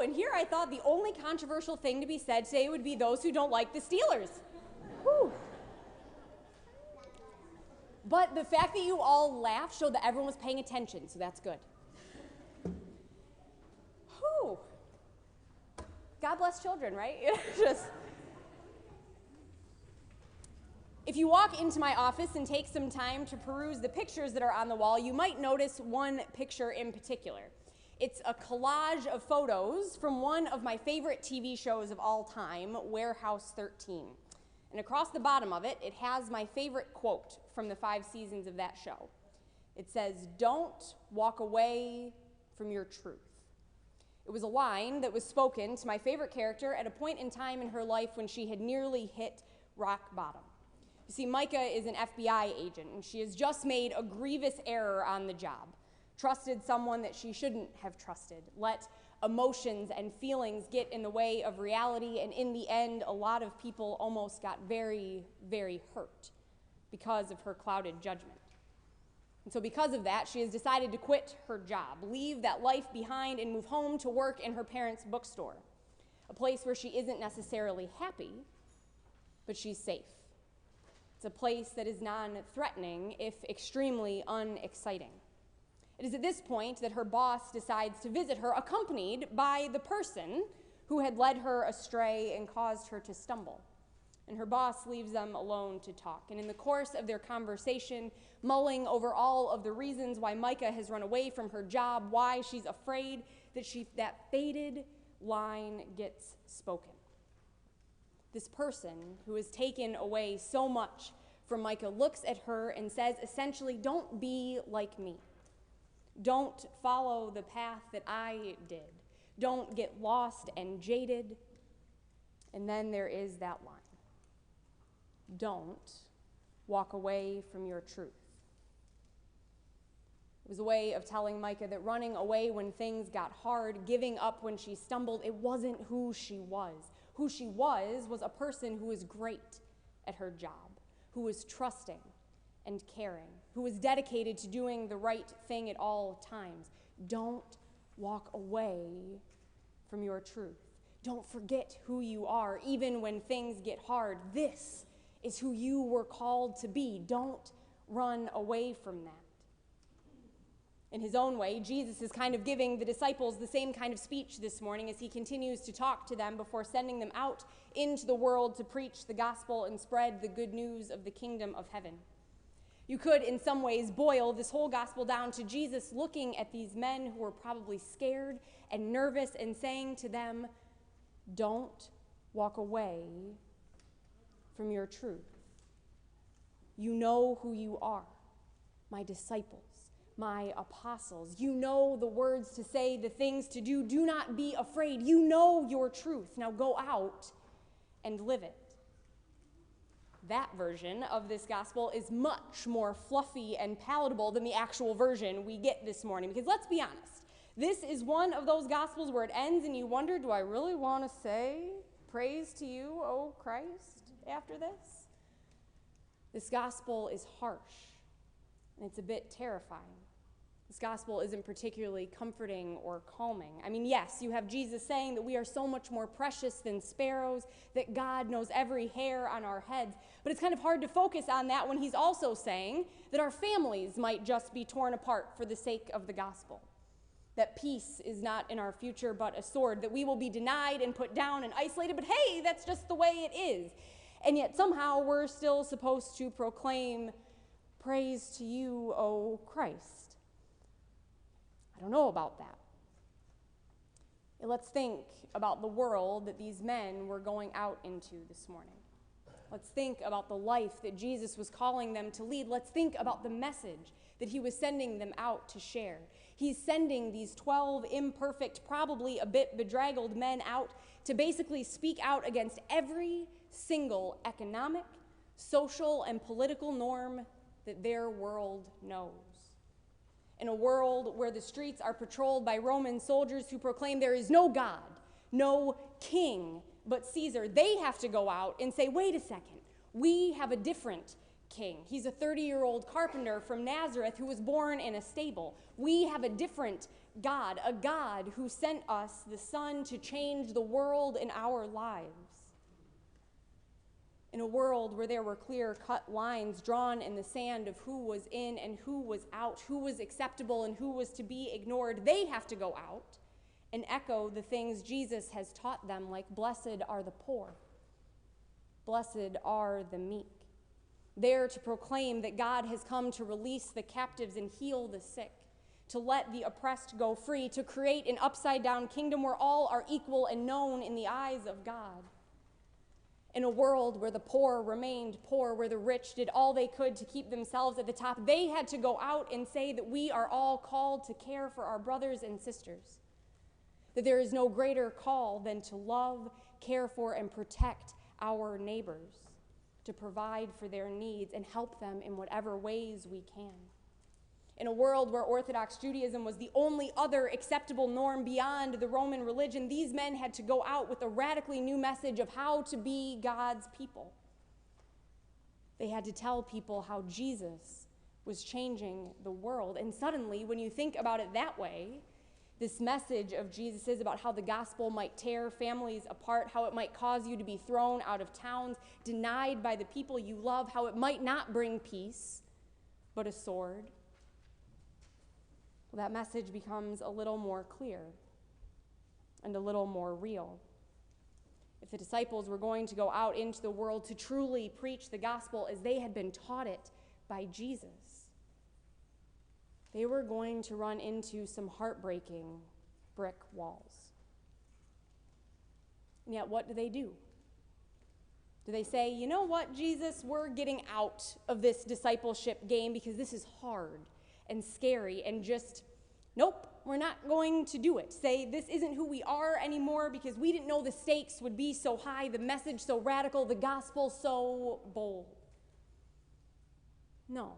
and here I thought the only controversial thing to be said today would be those who don't like the Steelers. Whew. But the fact that you all laughed showed that everyone was paying attention, so that's good. Whew. God bless children, right? If you walk into my office and take some time to peruse the pictures that are on the wall, you might notice one picture in particular. It's a collage of photos from one of my favorite TV shows of all time, Warehouse 13. And across the bottom of it, it has my favorite quote from the 5 seasons of that show. It says, "Don't walk away from your truth." It was a line that was spoken to my favorite character at a point in time in her life when she had nearly hit rock bottom. You see, Micah is an FBI agent, and she has just made a grievous error on the job, trusted someone that she shouldn't have trusted, let emotions and feelings get in the way of reality, and in the end, a lot of people almost got very, very hurt because of her clouded judgment. And so because of that, she has decided to quit her job, leave that life behind, and move home to work in her parents' bookstore, a place where she isn't necessarily happy, but she's safe. It's a place that is non-threatening, if extremely unexciting. It is at this point that her boss decides to visit her, accompanied by the person who had led her astray and caused her to stumble. And her boss leaves them alone to talk. And in the course of their conversation, mulling over all of the reasons why Micah has run away from her job, why she's afraid, that fated line gets spoken. This person who has taken away so much from Micah looks at her and says, essentially, don't be like me. Don't follow the path that I did. Don't get lost and jaded. And then there is that line. Don't walk away from your truth. It was a way of telling Micah that running away when things got hard, giving up when she stumbled, it wasn't who she was. Who she was a person who was great at her job, who was trusting and caring, who was dedicated to doing the right thing at all times. Don't walk away from your truth. Don't forget who you are, even when things get hard. This is who you were called to be. Don't run away from that. In his own way, Jesus is kind of giving the disciples the same kind of speech this morning as he continues to talk to them before sending them out into the world to preach the gospel and spread the good news of the kingdom of heaven. You could, in some ways, boil this whole gospel down to Jesus looking at these men who were probably scared and nervous and saying to them, don't walk away from your truth. You know who you are, my disciples, my apostles. You know the words to say, the things to do. Do not be afraid. You know your truth. Now go out and live it. That version of this gospel is much more fluffy and palatable than the actual version we get this morning. Because let's be honest, this is one of those gospels where it ends and you wonder, do I really want to say praise to you, O Christ, after this? This gospel is harsh and it's a bit terrifying. This gospel isn't particularly comforting or calming. I mean, yes, you have Jesus saying that we are so much more precious than sparrows, that God knows every hair on our heads. But it's kind of hard to focus on that when he's also saying that our families might just be torn apart for the sake of the gospel. That peace is not in our future but a sword, that we will be denied and put down and isolated, but hey, that's just the way it is. And yet somehow we're still supposed to proclaim praise to you, O Christ. I don't know about that. Let's think about the world that these men were going out into this morning. Let's think about the life that Jesus was calling them to lead. Let's think about the message that he was sending them out to share. He's sending these 12 imperfect, probably a bit bedraggled men out to basically speak out against every single economic, social, and political norm that their world knows. In a world where the streets are patrolled by Roman soldiers who proclaim there is no God, no king but Caesar, they have to go out and say, wait a second, we have a different king. He's a 30-year-old carpenter from Nazareth who was born in a stable. We have a different God, a God who sent us the Son to change the world in our lives. In a world where there were clear-cut lines drawn in the sand of who was in and who was out, who was acceptable and who was to be ignored, they have to go out and echo the things Jesus has taught them, like blessed are the poor, blessed are the meek. There to proclaim that God has come to release the captives and heal the sick, to let the oppressed go free, to create an upside-down kingdom where all are equal and known in the eyes of God. In a world where the poor remained poor, where the rich did all they could to keep themselves at the top, they had to go out and say that we are all called to care for our brothers and sisters, that there is no greater call than to love, care for, and protect our neighbors, to provide for their needs and help them in whatever ways we can. In a world where Orthodox Judaism was the only other acceptable norm beyond the Roman religion, these men had to go out with a radically new message of how to be God's people. They had to tell people how Jesus was changing the world. And suddenly, when you think about it that way, this message of Jesus is about how the gospel might tear families apart, how it might cause you to be thrown out of towns, denied by the people you love, how it might not bring peace, but a sword. Well, that message becomes a little more clear and a little more real. If the disciples were going to go out into the world to truly preach the gospel as they had been taught it by Jesus, they were going to run into some heartbreaking brick walls. And yet, what do? Do they say, you know what, Jesus, we're getting out of this discipleship game because this is hard and scary and just, nope, we're not going to do it. Say, this isn't who we are anymore because we didn't know the stakes would be so high, the message so radical, the gospel so bold. No.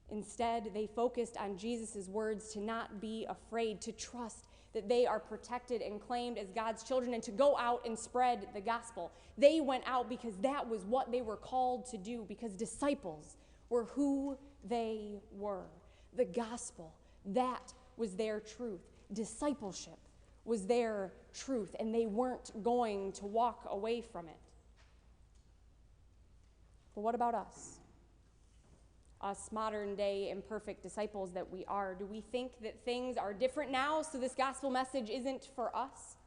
Instead, they focused on Jesus' words to not be afraid, to trust that they are protected and claimed as God's children, and to go out and spread the gospel. They went out because that was what they were called to do, because disciples were who they were. The gospel, that was their truth. Discipleship was their truth, and they weren't going to walk away from it. But what about us? Us modern-day imperfect disciples that we are. Do we think that things are different now, so this gospel message isn't for us?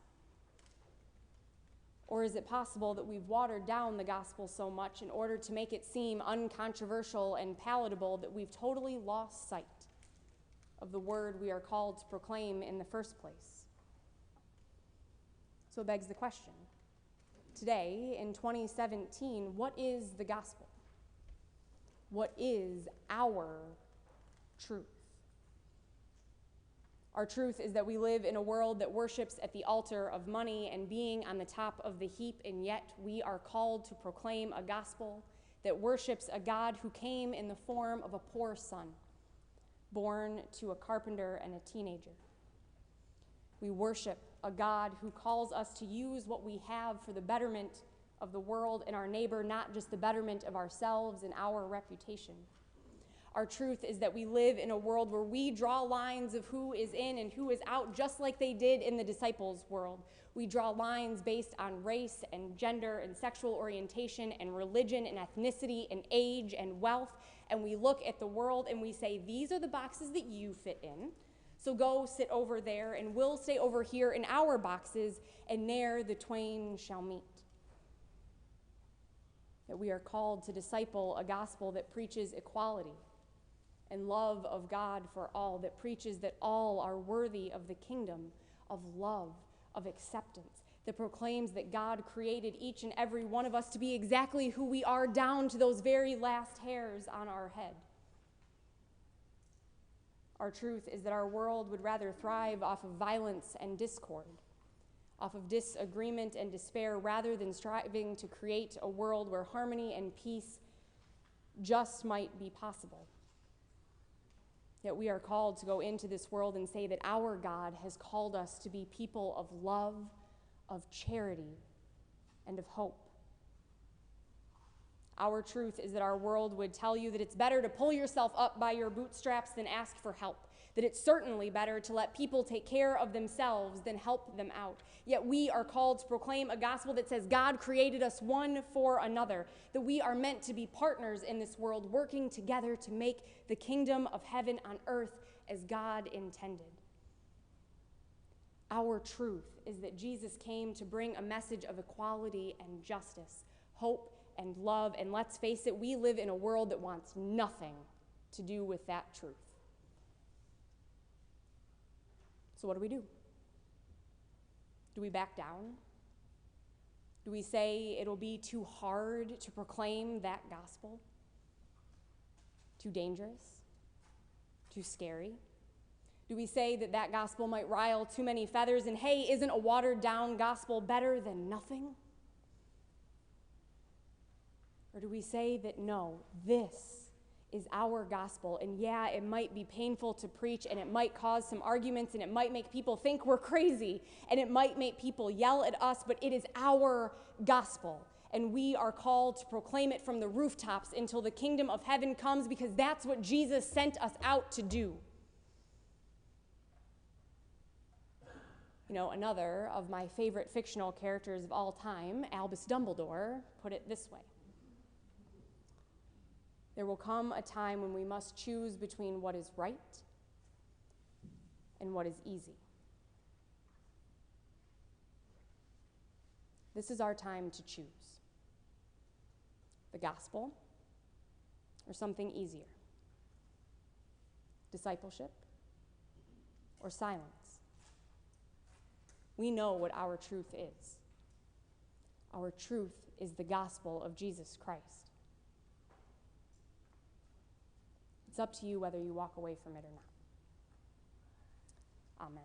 Or is it possible that we've watered down the gospel so much in order to make it seem uncontroversial and palatable that we've totally lost sight of the word we are called to proclaim in the first place? So it begs the question, today in 2017, what is the gospel? What is our truth? Our truth is that we live in a world that worships at the altar of money and being on the top of the heap, and yet we are called to proclaim a gospel that worships a God who came in the form of a poor son, born to a carpenter and a teenager. We worship a God who calls us to use what we have for the betterment of the world and our neighbor, not just the betterment of ourselves and our reputation. Our truth is that we live in a world where we draw lines of who is in and who is out, just like they did in the disciples' world. We draw lines based on race and gender and sexual orientation and religion and ethnicity and age and wealth, and we look at the world and we say, these are the boxes that you fit in, so go sit over there, and we'll stay over here in our boxes, and there the twain shall meet. That we are called to disciple a gospel that preaches equality and love of God for all, that preaches that all are worthy of the kingdom, of love, of acceptance, that proclaims that God created each and every one of us to be exactly who we are, down to those very last hairs on our head. Our truth is that our world would rather thrive off of violence and discord, off of disagreement and despair, rather than striving to create a world where harmony and peace just might be possible. Yet we are called to go into this world and say that our God has called us to be people of love, of charity, and of hope. Our truth is that our world would tell you that it's better to pull yourself up by your bootstraps than ask for help, that it's certainly better to let people take care of themselves than help them out. Yet we are called to proclaim a gospel that says God created us one for another, that we are meant to be partners in this world, working together to make the kingdom of heaven on earth as God intended. Our truth is that Jesus came to bring a message of equality and justice, hope and love, and let's face it, we live in a world that wants nothing to do with that truth. So what do we do? Do we back down? Do we say it'll be too hard to proclaim that gospel? Too dangerous? Too scary? Do we say that that gospel might rile too many feathers and, hey, isn't a watered-down gospel better than nothing? Or do we say that, no, this is our gospel, and yeah, it might be painful to preach, and it might cause some arguments, and it might make people think we're crazy, and it might make people yell at us, but it is our gospel, and we are called to proclaim it from the rooftops until the kingdom of heaven comes, because that's what Jesus sent us out to do. You know, another of my favorite fictional characters of all time, Albus Dumbledore, put it this way. There will come a time when we must choose between what is right and what is easy. This is our time to choose. The gospel or something easier. Discipleship or silence. We know what our truth is. Our truth is the gospel of Jesus Christ. It's up to you whether you walk away from it or not. Amen.